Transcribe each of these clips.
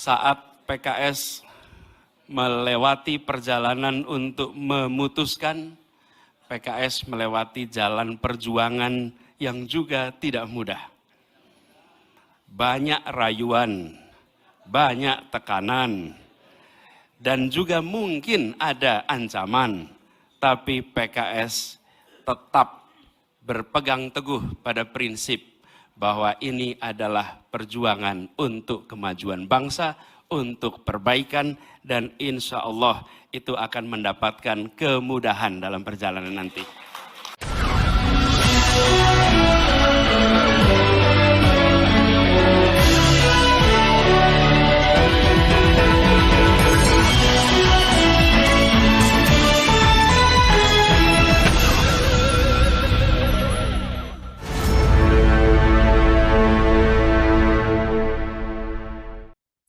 saat PKS melewati perjalanan untuk memutuskan, PKS melewati jalan perjuangan yang juga tidak mudah. Banyak rayuan, banyak tekanan, dan juga mungkin ada ancaman, tapi PKS tetap berpegang teguh pada prinsip bahwa ini adalah perjuangan untuk kemajuan bangsa, untuk perbaikan, dan insya Allah itu akan mendapatkan kemudahan dalam perjalanan nanti.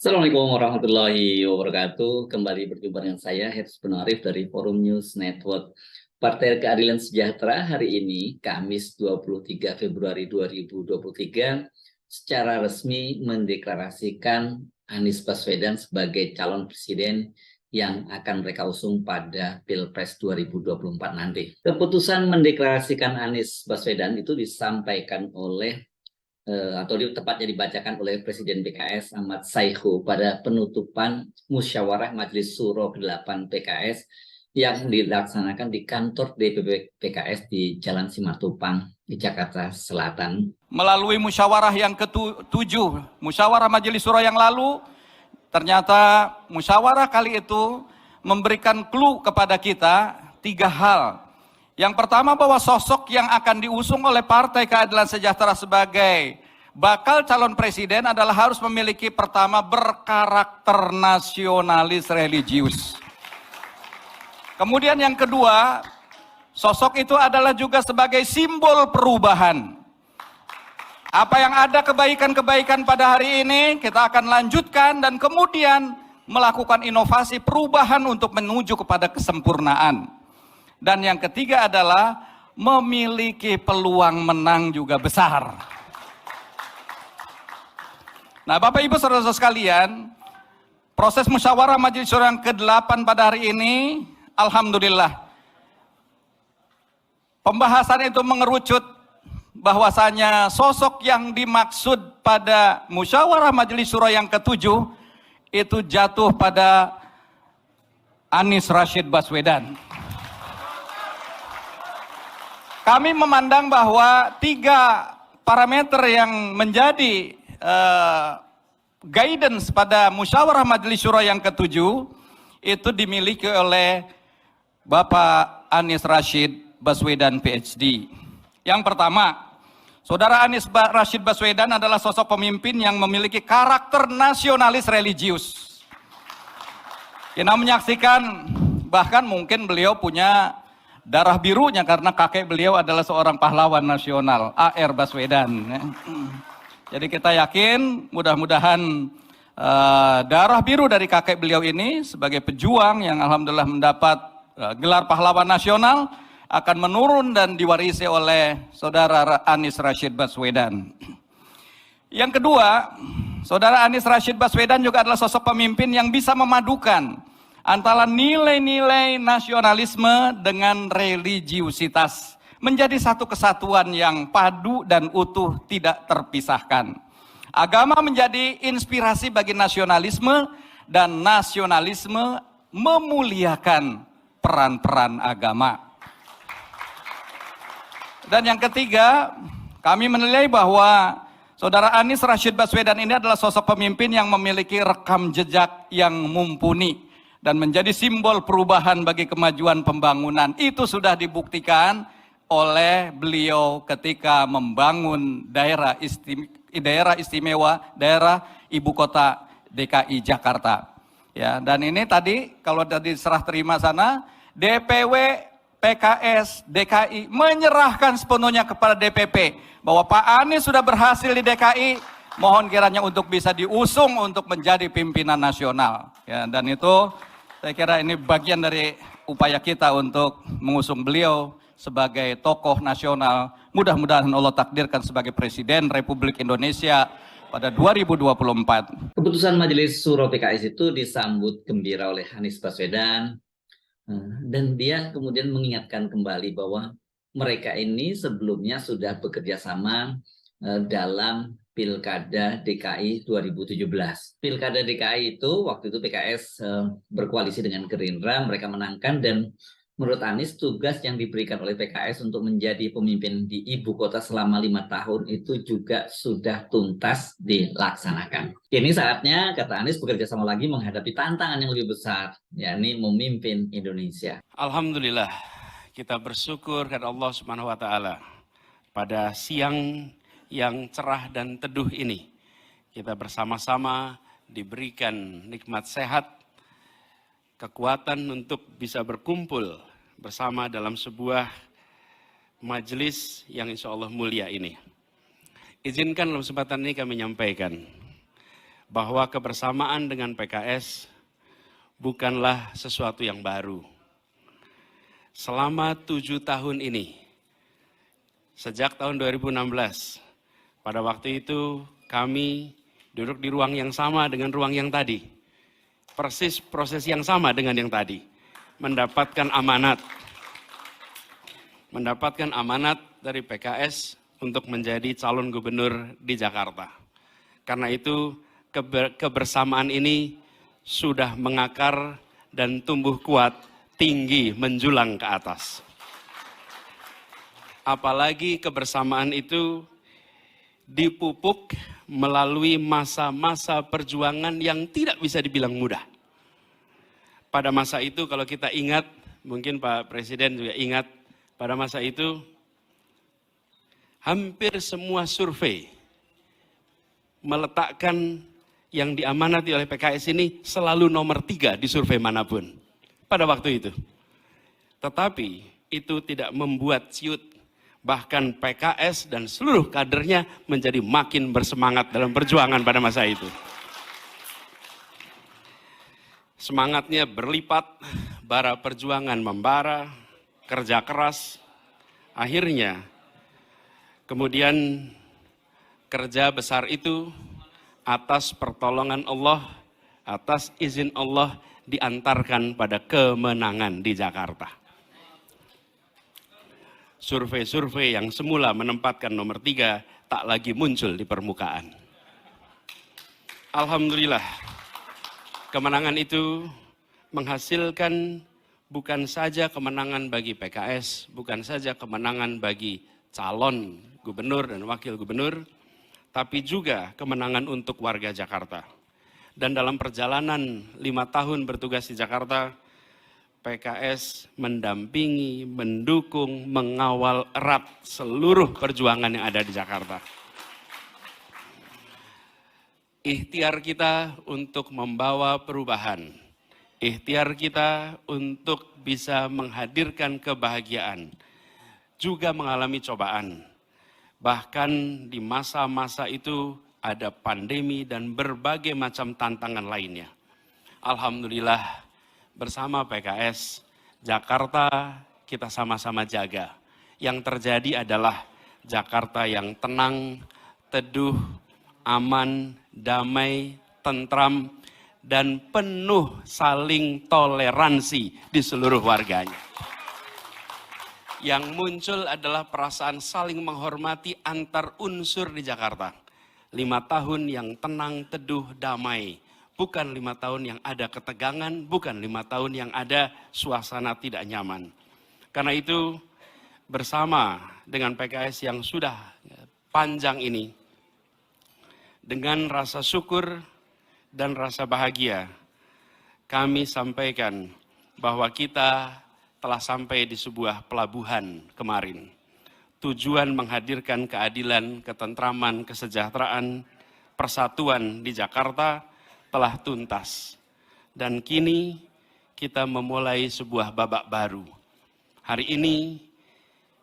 Assalamualaikum warahmatullahi wabarakatuh. Kembali berjumpa dengan saya, Herzs bin Arif dari Forum News Network. Partai Keadilan Sejahtera hari ini, Kamis 23 Februari 2023, secara resmi mendeklarasikan Anies Baswedan sebagai calon presiden yang akan mereka usung pada Pilpres 2024 nanti. Keputusan mendeklarasikan Anies Baswedan itu disampaikan oleh atau tepatnya dibacakan oleh Presiden PKS Ahmad Saihu pada penutupan musyawarah Majelis Syuro ke-8 PKS yang dilaksanakan di kantor DPP PKS di Jalan Simatupang di Jakarta Selatan. Melalui musyawarah yang ke-7, musyawarah Majelis Syuro yang lalu, ternyata musyawarah kali itu memberikan clue kepada kita 3 hal. Yang pertama, bahwa sosok yang akan diusung oleh Partai Keadilan Sejahtera sebagai bakal calon presiden adalah harus memiliki pertama berkarakter nasionalis religius. Kemudian yang kedua, sosok itu adalah juga sebagai simbol perubahan. Apa yang ada kebaikan-kebaikan pada hari ini kita akan lanjutkan dan kemudian melakukan inovasi perubahan untuk menuju kepada kesempurnaan. Dan yang ketiga adalah memiliki peluang menang juga besar. Nah, Bapak Ibu Saudara sekalian, proses musyawarah Majelis Syuro yang ke-8 pada hari ini, alhamdulillah, pembahasan itu mengerucut bahwasanya sosok yang dimaksud pada musyawarah Majelis Syuro yang ke-7 itu jatuh pada Anies Rashid Baswedan. Kami memandang bahwa 3 parameter yang menjadi guidance pada musyawarah Majelis Syuro yang ke-7 itu dimiliki oleh Bapak Anies Rashid Baswedan PhD. Yang pertama, Saudara Anies Rashid Baswedan adalah sosok pemimpin yang memiliki karakter nasionalis religius. Kita menyaksikan bahkan mungkin beliau punya darah birunya karena kakek beliau adalah seorang pahlawan nasional, A.R. Baswedan. Jadi kita yakin mudah-mudahan darah biru dari kakek beliau ini sebagai pejuang yang alhamdulillah mendapat gelar pahlawan nasional akan menurun dan diwarisi oleh Saudara Anies Rashid Baswedan. Yang kedua, Saudara Anies Rashid Baswedan juga adalah sosok pemimpin yang bisa memadukan antara nilai-nilai nasionalisme dengan religiusitas menjadi satu kesatuan yang padu dan utuh, tidak terpisahkan. Agama menjadi inspirasi bagi nasionalisme dan nasionalisme memuliakan peran-peran agama. Dan yang ketiga, kami menilai bahwa Saudara Anies Rashid Baswedan ini adalah sosok pemimpin yang memiliki rekam jejak yang mumpuni dan menjadi simbol perubahan bagi kemajuan pembangunan. Itu sudah dibuktikan oleh beliau ketika membangun daerah istimewa, daerah ibu kota DKI Jakarta. Ya, dan ini tadi kalau tadi serah terima sana, DPW PKS DKI menyerahkan sepenuhnya kepada DPP bahwa Pak Anies sudah berhasil di DKI, mohon kiranya untuk bisa diusung untuk menjadi pimpinan nasional. Ya, dan itu saya kira ini bagian dari upaya kita untuk mengusung beliau sebagai tokoh nasional. Mudah-mudahan Allah takdirkan sebagai Presiden Republik Indonesia pada 2024. Keputusan Majelis Syuro PKS itu disambut gembira oleh Anies Baswedan, dan dia kemudian mengingatkan kembali bahwa mereka ini sebelumnya sudah bekerja sama dalam Pilkada DKI 2017. Pilkada DKI itu waktu itu PKS berkoalisi dengan Gerindra, mereka menangkan, dan menurut Anies tugas yang diberikan oleh PKS untuk menjadi pemimpin di ibu kota selama 5 tahun itu juga sudah tuntas dilaksanakan. Kini saatnya, kata Anies, bekerja sama lagi menghadapi tantangan yang lebih besar, yakni memimpin Indonesia. Alhamdulillah, kita bersyukur kepada Allah Subhanahu wa taala pada siang yang cerah dan teduh ini. Kita bersama-sama diberikan nikmat sehat, kekuatan untuk bisa berkumpul bersama dalam sebuah majelis yang insya Allah mulia ini. Izinkan dalam kesempatan ini kami menyampaikan bahwa kebersamaan dengan PKS bukanlah sesuatu yang baru. Selama 7 tahun ini, sejak tahun 2016, pada waktu itu kami duduk di ruang yang sama dengan ruang yang tadi. Persis proses yang sama dengan yang tadi. Mendapatkan amanat dari PKS untuk menjadi calon gubernur di Jakarta. Karena itu kebersamaan ini sudah mengakar dan tumbuh kuat, tinggi menjulang ke atas. Apalagi kebersamaan itu dipupuk melalui masa-masa perjuangan yang tidak bisa dibilang mudah. Pada masa itu kalau kita ingat, mungkin Pak Presiden juga ingat, pada masa itu hampir semua survei meletakkan yang diamanati oleh PKS ini selalu nomor 3 di survei manapun pada waktu itu. Tetapi itu tidak membuat ciut. Bahkan PKS dan seluruh kadernya menjadi makin bersemangat dalam perjuangan pada masa itu. Semangatnya berlipat, bara perjuangan membara, kerja keras. Akhirnya, kemudian kerja besar itu atas pertolongan Allah, atas izin Allah diantarkan pada kemenangan di Jakarta. Survei-survei yang semula menempatkan nomor 3 tak lagi muncul di permukaan. Alhamdulillah, kemenangan itu menghasilkan bukan saja kemenangan bagi PKS, bukan saja kemenangan bagi calon gubernur dan wakil gubernur, tapi juga kemenangan untuk warga Jakarta. Dan dalam perjalanan 5 tahun bertugas di Jakarta, PKS mendampingi, mendukung, mengawal erat seluruh perjuangan yang ada di Jakarta. Ikhtiar kita untuk membawa perubahan, ikhtiar kita untuk bisa menghadirkan kebahagiaan, juga mengalami cobaan. Bahkan di masa-masa itu ada pandemi dan berbagai macam tantangan lainnya. Alhamdulillah, bersama PKS, Jakarta kita sama-sama jaga. Yang terjadi adalah Jakarta yang tenang, teduh, aman, damai, tentram, dan penuh saling toleransi di seluruh warganya. Yang muncul adalah perasaan saling menghormati antar unsur di Jakarta. 5 tahun yang tenang, teduh, damai. Bukan 5 tahun yang ada ketegangan, bukan 5 tahun yang ada suasana tidak nyaman. Karena itu bersama dengan PKS yang sudah panjang ini, dengan rasa syukur dan rasa bahagia, kami sampaikan bahwa kita telah sampai di sebuah pelabuhan kemarin. Tujuan menghadirkan keadilan, ketentraman, kesejahteraan, persatuan di Jakarta telah tuntas. Dan kini kita memulai sebuah babak baru. Hari ini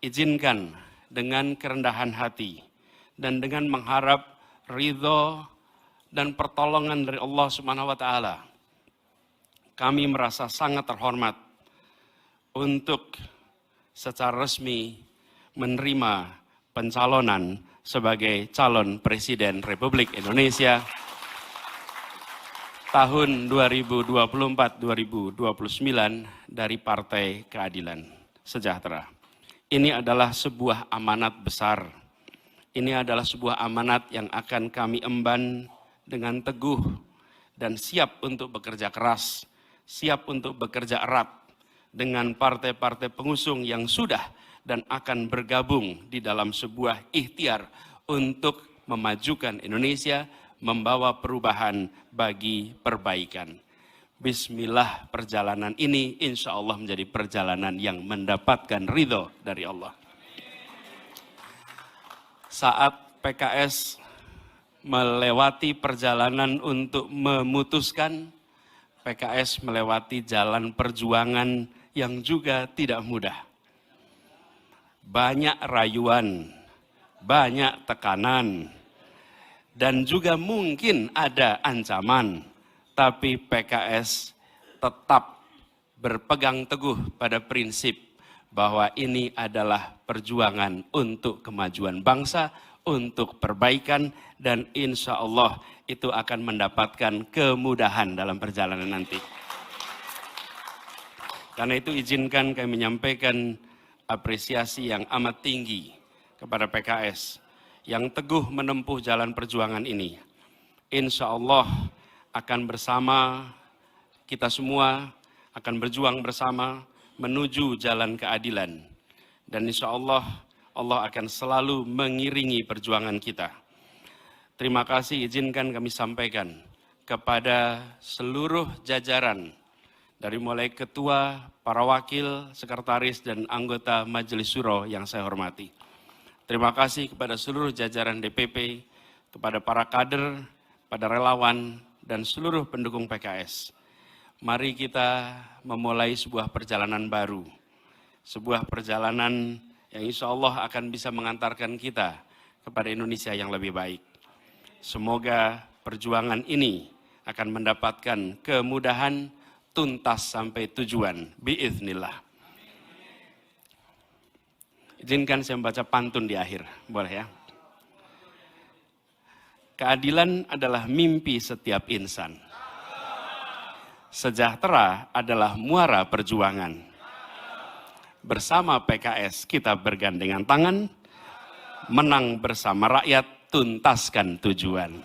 izinkan dengan kerendahan hati dan dengan mengharap ridho dan pertolongan dari Allah Subhanahu wa taala. Kami merasa sangat terhormat untuk secara resmi menerima pencalonan sebagai calon Presiden Republik Indonesia tahun 2024-2029 dari Partai Keadilan Sejahtera. Ini adalah sebuah amanat besar. Ini adalah sebuah amanat yang akan kami emban dengan teguh dan siap untuk bekerja keras, siap untuk bekerja erat dengan partai-partai pengusung yang sudah dan akan bergabung di dalam sebuah ikhtiar untuk memajukan Indonesia, membawa perubahan bagi perbaikan. Bismillah, perjalanan ini insya Allah menjadi perjalanan yang mendapatkan ridho dari Allah. Saat PKS melewati perjalanan untuk memutuskan, PKS melewati jalan perjuangan yang juga tidak mudah. Banyak rayuan, banyak tekanan, dan juga mungkin ada ancaman. Tapi PKS tetap berpegang teguh pada prinsip bahwa ini adalah perjuangan untuk kemajuan bangsa, untuk perbaikan, dan insya Allah itu akan mendapatkan kemudahan dalam perjalanan nanti. Karena itu izinkan kami menyampaikan apresiasi yang amat tinggi kepada PKS yang teguh menempuh jalan perjuangan ini. Insya Allah akan bersama kita semua, akan berjuang bersama menuju jalan keadilan. Dan insya Allah, Allah akan selalu mengiringi perjuangan kita. Terima kasih, izinkan kami sampaikan kepada seluruh jajaran, dari mulai ketua, para wakil, sekretaris, dan anggota Majelis Syuro yang saya hormati. Terima kasih kepada seluruh jajaran DPP, kepada para kader, pada relawan, dan seluruh pendukung PKS. Mari kita memulai sebuah perjalanan baru. Sebuah perjalanan yang insya Allah akan bisa mengantarkan kita kepada Indonesia yang lebih baik. Semoga perjuangan ini akan mendapatkan kemudahan tuntas sampai tujuan. Biiznillah. Izinkan saya membaca pantun di akhir, boleh ya? Keadilan adalah mimpi setiap insan. Sejahtera adalah muara perjuangan. Bersama PKS kita bergandengan tangan, menang bersama rakyat, tuntaskan tujuan.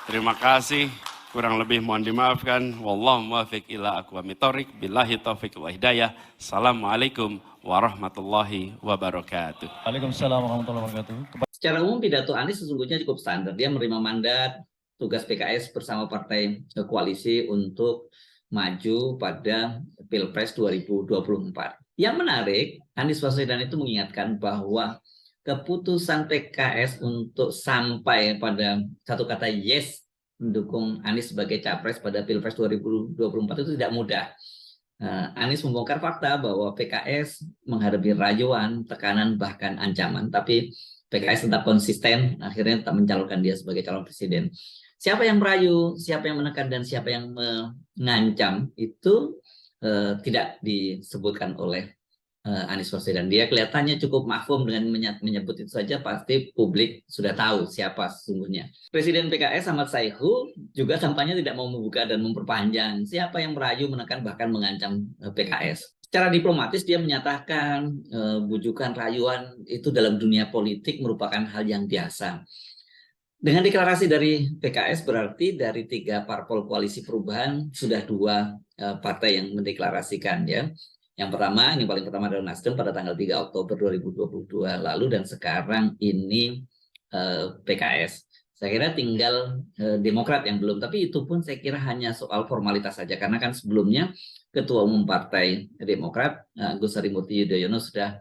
Terima kasih, kurang lebih mohon dimaafkan. Wallahu muwaffiq ila aqwamit thoriq, billahi taufiq wa hidayah. Assalamualaikum warahmatullahi wabarakatuh. Waalaikumsalam warahmatullahi wabarakatuh. Secara umum pidato Anies sesungguhnya cukup standar. Dia menerima mandat tugas PKS bersama partai koalisi untuk maju pada Pilpres 2024. Yang menarik, Anies Baswedan itu mengingatkan bahwa keputusan PKS untuk sampai pada satu kata yes mendukung Anies sebagai capres pada Pilpres 2024 itu tidak mudah. Anies membongkar fakta bahwa PKS menghadapi rayuan, tekanan, bahkan ancaman. Tapi PKS tetap konsisten, akhirnya tetap mencalonkan dia sebagai calon presiden. Siapa yang merayu, siapa yang menekan, dan siapa yang mengancam itu tidak disebutkan oleh Anies Baswedan. Dia kelihatannya cukup mahfum dengan menyebut itu saja, pasti publik sudah tahu siapa sesungguhnya. Presiden PKS Ahmad Saihu juga tampaknya tidak mau membuka dan memperpanjang siapa yang merayu, menekan, bahkan mengancam PKS. Secara diplomatis dia menyatakan bujukan, rayuan itu dalam dunia politik merupakan hal yang biasa. Dengan deklarasi dari PKS berarti dari 3 parpol koalisi perubahan sudah 2 partai yang mendeklarasikan ya. Yang pertama, ini paling pertama adalah Nasdem pada tanggal 3 Oktober 2022 lalu, dan sekarang ini PKS. Saya kira tinggal Demokrat yang belum, tapi itu pun saya kira hanya soal formalitas saja, karena kan sebelumnya Ketua Umum Partai Demokrat Agus Harimurti Yudhoyono sudah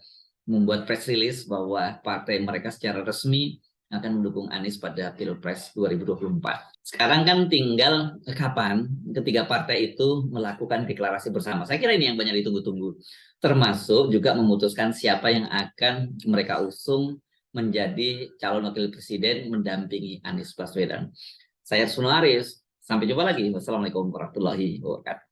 membuat press release bahwa partai mereka secara resmi akan mendukung Anies pada Pilpres 2024. Sekarang kan tinggal kapan ketiga partai itu melakukan deklarasi bersama. Saya kira ini yang banyak ditunggu-tunggu. Termasuk juga memutuskan siapa yang akan mereka usung menjadi calon wakil presiden mendampingi Anies Baswedan. Saya Sunul Aris, sampai jumpa lagi. Wassalamualaikum warahmatullahi wabarakatuh.